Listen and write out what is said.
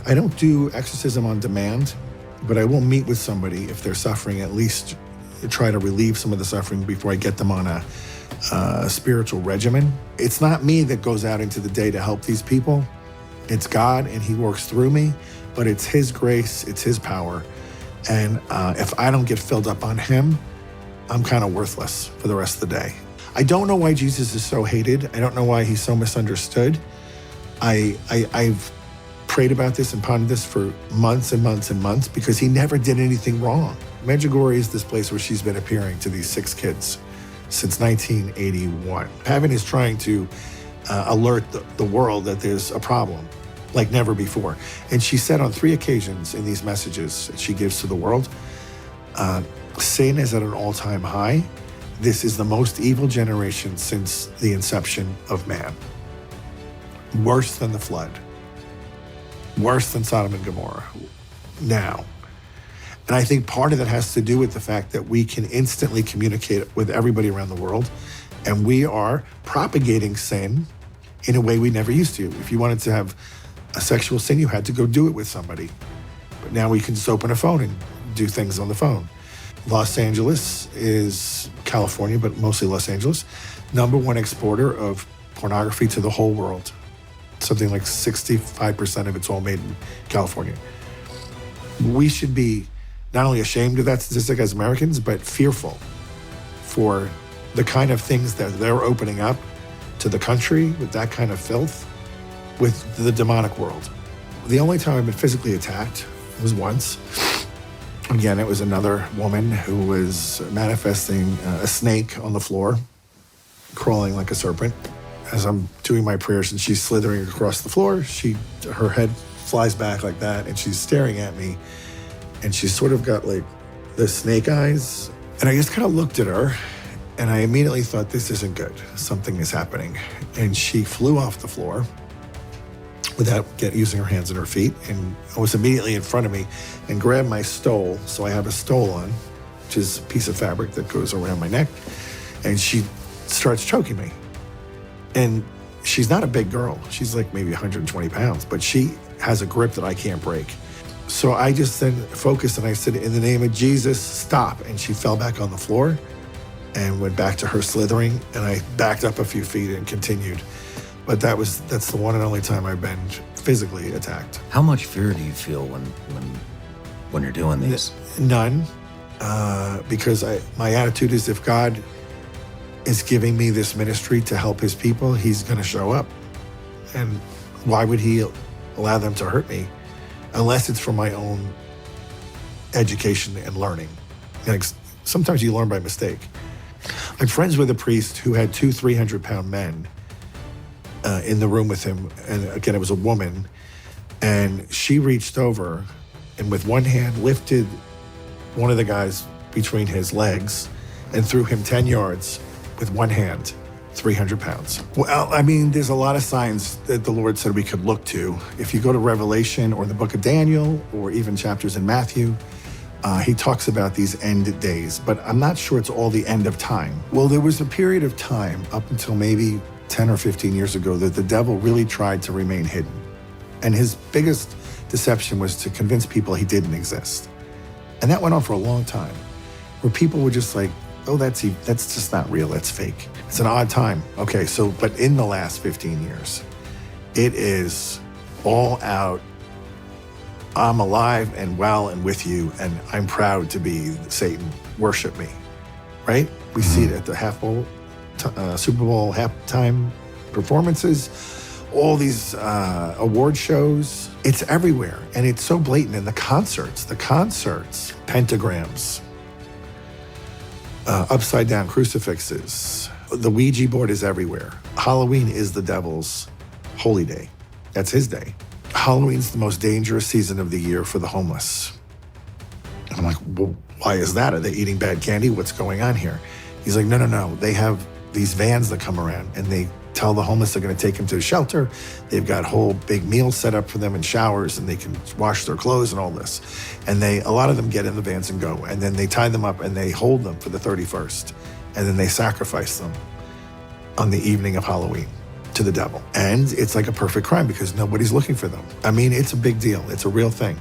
I don't do exorcism on demand, but I will meet with somebody if they're suffering, at least try to relieve some of the suffering before I get them on a spiritual regimen. It's not me that goes out into the day to help these people. It's God, and he works through me, but it's his grace, it's his power. And if I don't get filled up on him, I'm kind of worthless for the rest of the day. I don't know why Jesus is so hated. I don't know why he's so misunderstood. I've prayed about this and pondered this for months and months and months because he never did anything wrong. Medjugorje is this place where she's been appearing to these 6 kids since 1981. Heaven is trying to alert the world that there's a problem like never before. And she said on 3 occasions in these messages that she gives to the world, sin is at an all-time high. This is the most evil generation since the inception of man. Worse than the flood. Worse than Sodom and Gomorrah now. And I think part of that has to do with the fact that we can instantly communicate with everybody around the world, and we are propagating sin in a way we never used to. If you wanted to have a sexual sin, you had to go do it with somebody. But now we can just open a phone and do things on the phone. Los Angeles is California, but mostly Los Angeles, #1 exporter of pornography to the whole world. Something like 65% of it's all made in California. We should be not only ashamed of that statistic as Americans, but fearful for the kind of things that they're opening up to the country with that kind of filth, with the demonic world. The only time I've been physically attacked was once. Again, it was another woman who was manifesting a snake on the floor, crawling like a serpent. As I'm doing my prayers and she's slithering across the floor, her head flies back like that and she's staring at me and she's sort of got like the snake eyes. And I just kind of looked at her and I immediately thought, this isn't good. Something is happening. And she flew off the floor without using her hands and her feet and was immediately in front of me and grabbed my stole. So I have a stole on, which is a piece of fabric that goes around my neck. And she starts choking me. And she's not a big girl. She's like maybe 120 pounds, but she has a grip that I can't break. So I just then focused and I said, in the name of Jesus, stop. And she fell back on the floor and went back to her slithering. And I backed up a few feet and continued. But that's the one and only time I've been physically attacked. How much fear do you feel when you're doing these? None, because my attitude is if God is giving me this ministry to help his people, he's going to show up. And why would he allow them to hurt me unless it's for my own education and learning? Like, sometimes you learn by mistake. I'm friends with a priest who had 2 300-pound men in the room with him. And again, it was a woman. And she reached over and with one hand lifted one of the guys between his legs and threw him 10 yards with one hand, 300 pounds. Well, I mean, there's a lot of signs that the Lord said we could look to. If you go to Revelation or the book of Daniel or even chapters in Matthew, he talks about these end days, but I'm not sure it's all the end of time. Well, there was a period of time up until maybe 10 or 15 years ago that the devil really tried to remain hidden. And his biggest deception was to convince people he didn't exist. And that went on for a long time, where people were just like, oh, that's just not real, that's fake. It's an odd time. Okay, so, but in the last 15 years, it is all out, I'm alive and well and with you, and I'm proud to be Satan, worship me, right? We see it at the Super Bowl halftime performances, all these award shows. It's everywhere, and it's so blatant. And the concerts, pentagrams, upside down crucifixes. The Ouija board is everywhere. Halloween is the devil's holy day. That's his day. Halloween's the most dangerous season of the year for the homeless. And I'm like, well, why is that? Are they eating bad candy? What's going on here? He's like, no. They have these vans that come around and they tell the homeless they're going to take them to a shelter. They've got whole big meals set up for them and showers, and they can wash their clothes and all this. And a lot of them get in the vans and go. And then they tie them up and they hold them for the 31st. And then they sacrifice them on the evening of Halloween to the devil. And it's like a perfect crime because nobody's looking for them. I mean, it's a big deal. It's a real thing.